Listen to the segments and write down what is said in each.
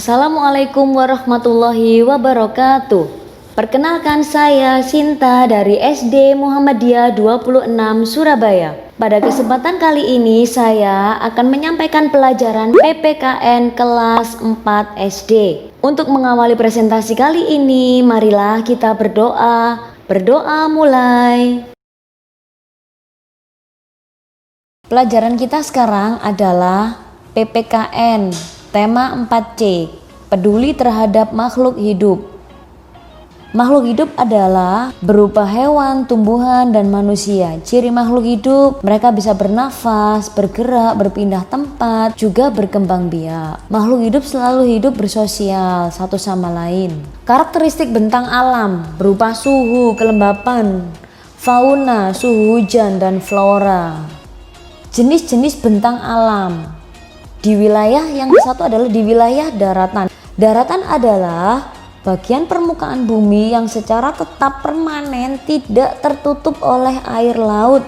Assalamualaikum warahmatullahi wabarakatuh. Perkenalkan, saya Sinta dari SD Muhammadiyah 26 Surabaya. Pada kesempatan kali ini saya akan menyampaikan pelajaran PPKN kelas 4 SD. Untuk mengawali presentasi kali ini, marilah kita berdoa. Berdoa mulai. Pelajaran kita sekarang adalah PPKN, tema 4C, peduli terhadap makhluk hidup. Makhluk hidup adalah berupa hewan, tumbuhan, dan manusia. Ciri makhluk hidup, mereka bisa bernafas, bergerak, berpindah tempat, juga berkembang biak. Makhluk hidup selalu hidup bersosial satu sama lain. Karakteristik bentang alam berupa suhu, kelembapan, fauna, suhu hujan, dan flora. Jenis-jenis bentang alam di wilayah yang satu adalah di wilayah daratan. Daratan adalah bagian permukaan bumi yang secara tetap permanen tidak tertutup oleh air laut.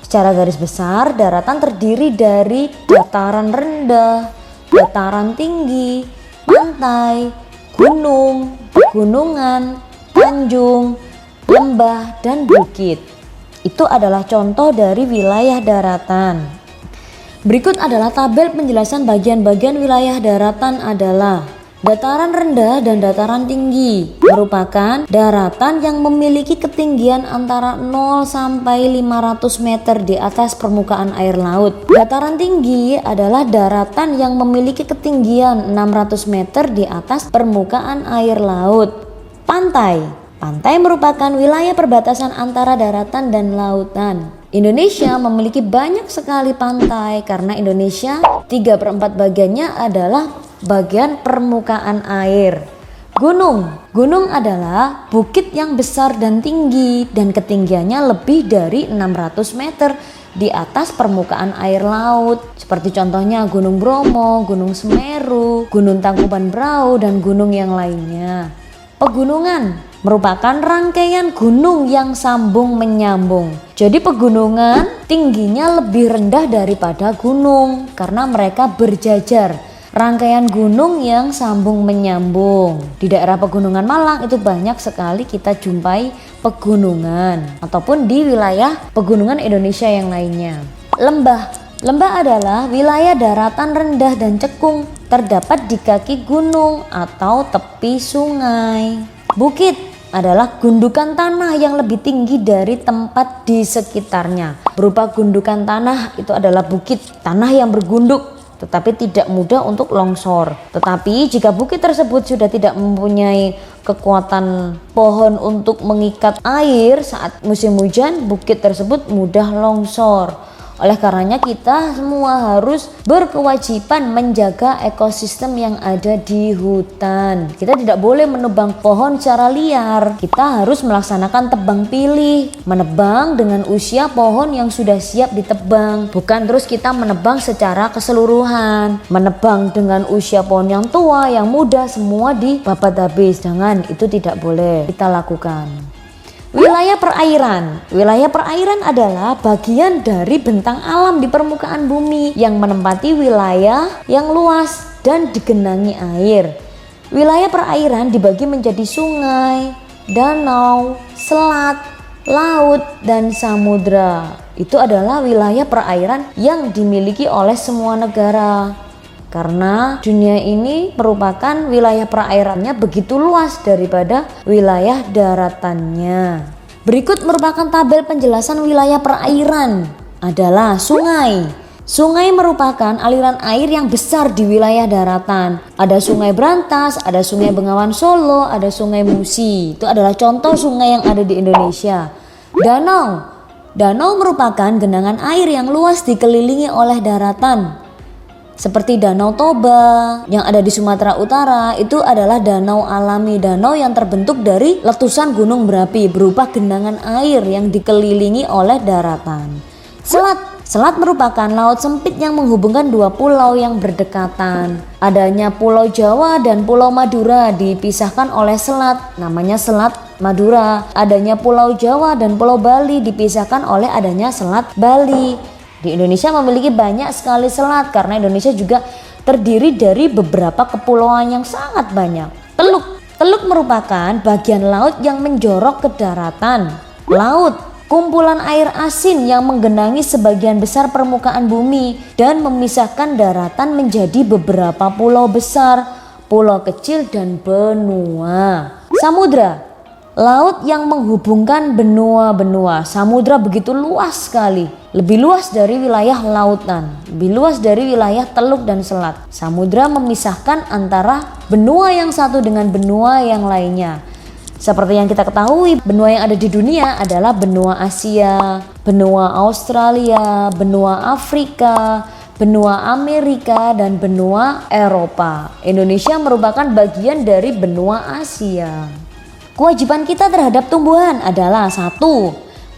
Secara garis besar, daratan terdiri dari dataran rendah, dataran tinggi, pantai, gunung, pegunungan, tanjung, lembah, dan bukit. Itu adalah contoh dari wilayah daratan. Berikut adalah tabel penjelasan bagian-bagian wilayah daratan adalah dataran rendah dan dataran tinggi merupakan daratan yang memiliki ketinggian antara 0 sampai 500 meter di atas permukaan air laut. Dataran tinggi adalah daratan yang memiliki ketinggian 600 meter di atas permukaan air laut. Pantai merupakan wilayah perbatasan antara daratan dan lautan. Indonesia memiliki banyak sekali pantai karena Indonesia 3/4 bagiannya adalah bagian permukaan air. Gunung adalah bukit yang besar dan tinggi dan ketinggiannya lebih dari 600 meter di atas permukaan air laut. Seperti contohnya Gunung Bromo, Gunung Semeru, Gunung Tangkuban Perahu, dan gunung yang lainnya. Pegunungan merupakan rangkaian gunung yang sambung menyambung. Jadi pegunungan tingginya lebih rendah daripada gunung karena mereka berjajar. Rangkaian gunung yang sambung menyambung. Di daerah Pegunungan Malang itu banyak sekali kita jumpai pegunungan ataupun di wilayah pegunungan Indonesia yang lainnya. Lembah adalah wilayah daratan rendah dan cekung, terdapat di kaki gunung atau tepi sungai. Bukit adalah gundukan tanah yang lebih tinggi dari tempat di sekitarnya. Berupa gundukan tanah itu adalah bukit, tanah yang bergunduk tetapi tidak mudah untuk longsor. Tetapi jika bukit tersebut sudah tidak mempunyai kekuatan pohon untuk mengikat air saat musim hujan, bukit tersebut mudah longsor. Oleh karenanya kita semua harus berkewajiban menjaga ekosistem yang ada di hutan. Kita tidak boleh menebang pohon secara liar. Kita harus melaksanakan tebang pilih, menebang dengan usia pohon yang sudah siap ditebang. Bukan terus kita menebang secara keseluruhan, menebang dengan usia pohon yang tua, yang muda, semua dibabat habis. Jangan, itu tidak boleh kita lakukan. Wilayah perairan adalah bagian dari bentang alam di permukaan bumi yang menempati wilayah yang luas dan digenangi air. Wilayah perairan dibagi menjadi sungai, danau, selat, laut, dan samudra. Itu adalah wilayah perairan yang dimiliki oleh semua negara. Karena dunia ini merupakan wilayah perairannya begitu luas daripada wilayah daratannya. Berikut merupakan tabel penjelasan wilayah perairan adalah sungai. Sungai merupakan aliran air yang besar di wilayah daratan. Ada sungai Brantas, ada sungai Bengawan Solo, ada sungai Musi. Itu adalah contoh sungai yang ada di Indonesia. Danau merupakan genangan air yang luas dikelilingi oleh daratan. Seperti Danau Toba yang ada di Sumatera Utara, itu adalah danau alami, danau yang terbentuk dari letusan gunung berapi berupa genangan air yang dikelilingi oleh daratan. Selat merupakan laut sempit yang menghubungkan dua pulau yang berdekatan. Adanya Pulau Jawa dan Pulau Madura dipisahkan oleh selat, namanya Selat Madura. Adanya Pulau Jawa dan Pulau Bali dipisahkan oleh adanya Selat Bali. Di Indonesia memiliki banyak sekali selat karena Indonesia juga terdiri dari beberapa kepulauan yang sangat banyak. Teluk merupakan bagian laut yang menjorok ke daratan. Laut, kumpulan air asin yang menggenangi sebagian besar permukaan bumi dan memisahkan daratan menjadi beberapa pulau besar, pulau kecil, dan benua. Samudra, laut yang menghubungkan benua-benua. Samudra begitu luas sekali, lebih luas dari wilayah lautan, lebih luas dari wilayah teluk dan selat. Samudra memisahkan antara benua yang satu dengan benua yang lainnya. Seperti yang kita ketahui, benua yang ada di dunia adalah benua Asia, benua Australia, benua Afrika, benua Amerika, dan benua Eropa. Indonesia merupakan bagian dari benua Asia. Kewajiban kita terhadap tumbuhan adalah 1.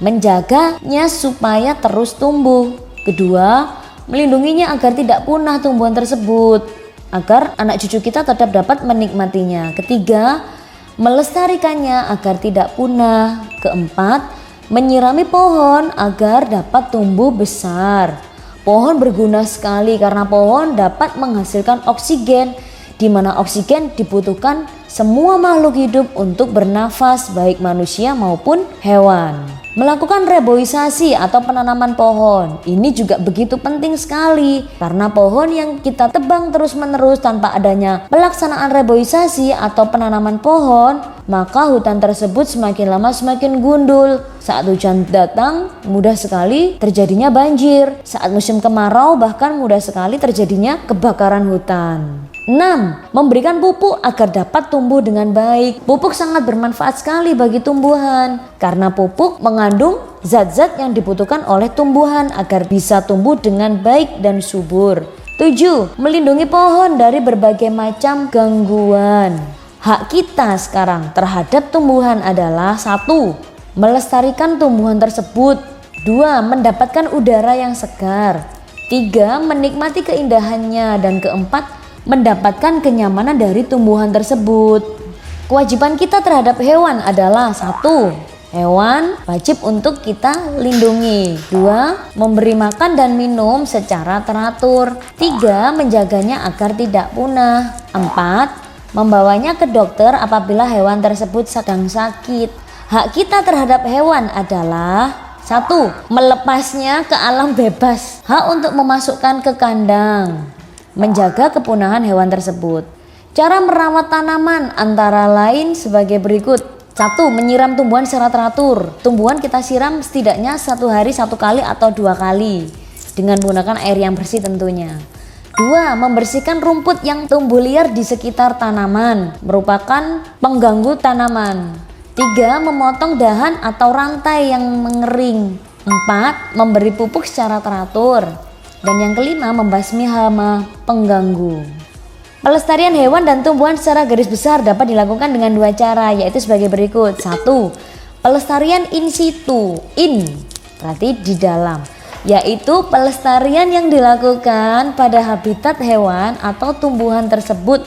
Menjaganya supaya terus tumbuh. 2. Melindunginya agar tidak punah tumbuhan tersebut, agar anak cucu kita tetap dapat menikmatinya. 3. Melestarikannya agar tidak punah. 4. Menyirami pohon agar dapat tumbuh besar. Pohon berguna sekali karena pohon dapat menghasilkan oksigen, di mana oksigen dibutuhkan semua makhluk hidup untuk bernafas, baik manusia maupun hewan. Melakukan reboisasi atau penanaman pohon ini juga begitu penting sekali, karena pohon yang kita tebang terus-menerus tanpa adanya pelaksanaan reboisasi atau penanaman pohon, maka hutan tersebut semakin lama semakin gundul. Saat hujan datang mudah sekali terjadinya banjir, saat musim kemarau bahkan mudah sekali terjadinya kebakaran hutan. 6. Memberikan pupuk agar dapat tumbuh dengan baik. Pupuk sangat bermanfaat sekali bagi tumbuhan, karena pupuk mengandung zat-zat yang dibutuhkan oleh tumbuhan agar bisa tumbuh dengan baik dan subur. 7. Melindungi pohon dari berbagai macam gangguan. Hak kita sekarang terhadap tumbuhan adalah 1. Melestarikan tumbuhan tersebut. 2. Mendapatkan udara yang segar. 3. Menikmati keindahannya. Dan 4. Mendapatkan kenyamanan dari tumbuhan tersebut. Kewajiban kita terhadap hewan adalah 1. Hewan wajib untuk kita lindungi. 2. Memberi makan dan minum secara teratur. 3. Menjaganya agar tidak punah. 4. Membawanya ke dokter apabila hewan tersebut sedang sakit. Hak kita terhadap hewan adalah 1. Melepasnya ke alam bebas. Hak untuk memasukkan ke kandang. Menjaga kepunahan hewan tersebut. Cara merawat tanaman antara lain sebagai berikut. 1. Menyiram tumbuhan secara teratur. Tumbuhan kita siram setidaknya 1 hari 1 kali atau 2 kali dengan menggunakan air yang bersih tentunya. 2. Membersihkan rumput yang tumbuh liar di sekitar tanaman, merupakan pengganggu tanaman. 3. Memotong dahan atau rantai yang mengering. 4. Memberi pupuk secara teratur. Dan yang kelima, membasmi hama pengganggu. Pelestarian hewan dan tumbuhan secara garis besar dapat dilakukan dengan 2 cara, yaitu sebagai berikut. 1. Pelestarian in situ, berarti di dalam, yaitu pelestarian yang dilakukan pada habitat hewan atau tumbuhan tersebut.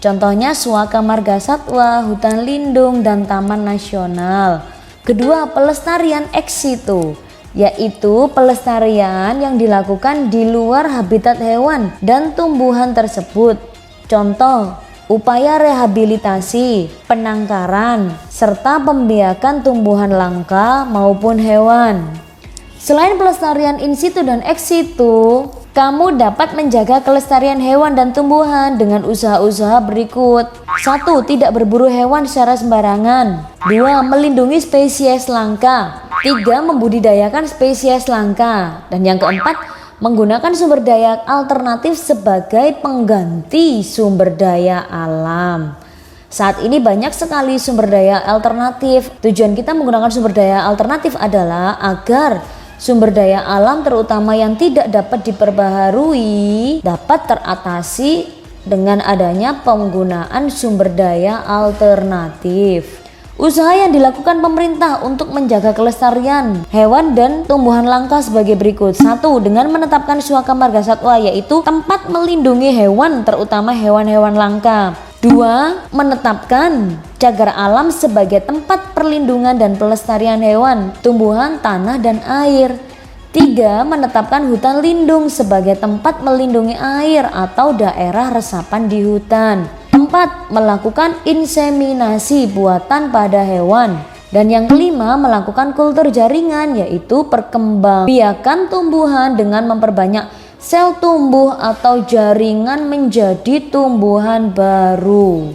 Contohnya Suaka Marga Satwa, hutan lindung, dan taman nasional. Kedua, pelestarian ex situ, yaitu pelestarian yang dilakukan di luar habitat hewan dan tumbuhan tersebut. Contoh, upaya rehabilitasi, penangkaran, serta pembiakan tumbuhan langka maupun hewan. Selain pelestarian in situ dan ex situ, kamu dapat menjaga kelestarian hewan dan tumbuhan dengan usaha-usaha berikut. 1. Tidak berburu hewan secara sembarangan. 2. Melindungi spesies langka. 3. Membudidayakan spesies langka. Dan yang keempat, menggunakan sumber daya alternatif sebagai pengganti sumber daya alam. Saat ini banyak sekali sumber daya alternatif. Tujuan kita menggunakan sumber daya alternatif adalah agar sumber daya alam terutama yang tidak dapat diperbaharui dapat teratasi dengan adanya penggunaan sumber daya alternatif. Usaha yang dilakukan pemerintah untuk menjaga kelestarian hewan dan tumbuhan langka sebagai berikut. 1. Dengan menetapkan Suaka Marga Satwa, yaitu tempat melindungi hewan terutama hewan-hewan langka. 2. Menetapkan cagar alam sebagai tempat perlindungan dan pelestarian hewan, tumbuhan, tanah, dan air. 3. Menetapkan hutan lindung sebagai tempat melindungi air atau daerah resapan di hutan. 4. Melakukan inseminasi buatan pada hewan. Dan yang kelima, melakukan kultur jaringan, yaitu perkembangbiakan tumbuhan dengan memperbanyak sel tumbuh atau jaringan menjadi tumbuhan baru.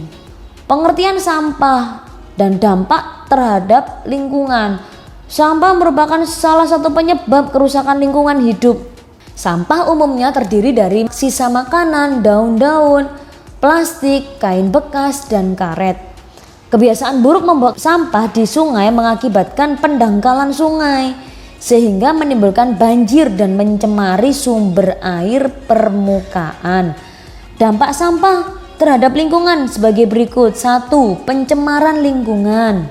Pengertian sampah dan dampak terhadap lingkungan. Sampah merupakan salah satu penyebab kerusakan lingkungan hidup. Sampah umumnya terdiri dari sisa makanan, daun-daun, plastik, kain bekas, dan karet. Kebiasaan buruk membuang sampah di sungai mengakibatkan pendangkalan sungai, sehingga menimbulkan banjir dan mencemari sumber air permukaan. Dampak sampah terhadap lingkungan sebagai berikut. 1. Pencemaran lingkungan.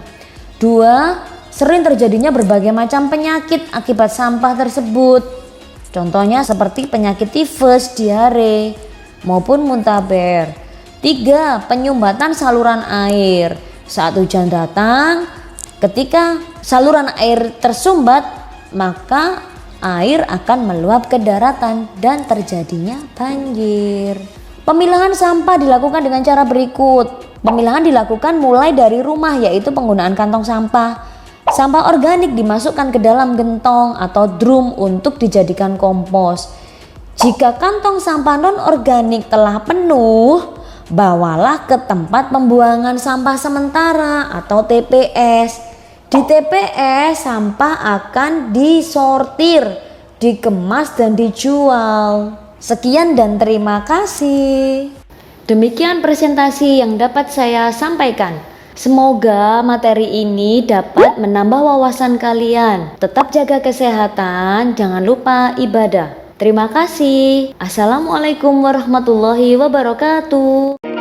2. Sering terjadinya berbagai macam penyakit akibat sampah tersebut. Contohnya seperti penyakit tifus, diare, maupun muntaber. 3. Penyumbatan saluran air. Saat hujan datang, ketika saluran air tersumbat, maka air akan meluap ke daratan dan terjadinya banjir. Pemilahan sampah dilakukan dengan cara berikut. Pemilahan dilakukan mulai dari rumah, yaitu penggunaan kantong sampah. Sampah organik dimasukkan ke dalam gentong atau drum untuk dijadikan kompos. Jika kantong sampah non-organik telah penuh, bawalah ke tempat pembuangan sampah sementara atau TPS. Di TPS, sampah akan disortir, dikemas, dan dijual. Sekian dan terima kasih. Demikian presentasi yang dapat saya sampaikan. Semoga materi ini dapat menambah wawasan kalian. Tetap jaga kesehatan, jangan lupa ibadah. Terima kasih. Assalamualaikum warahmatullahi wabarakatuh.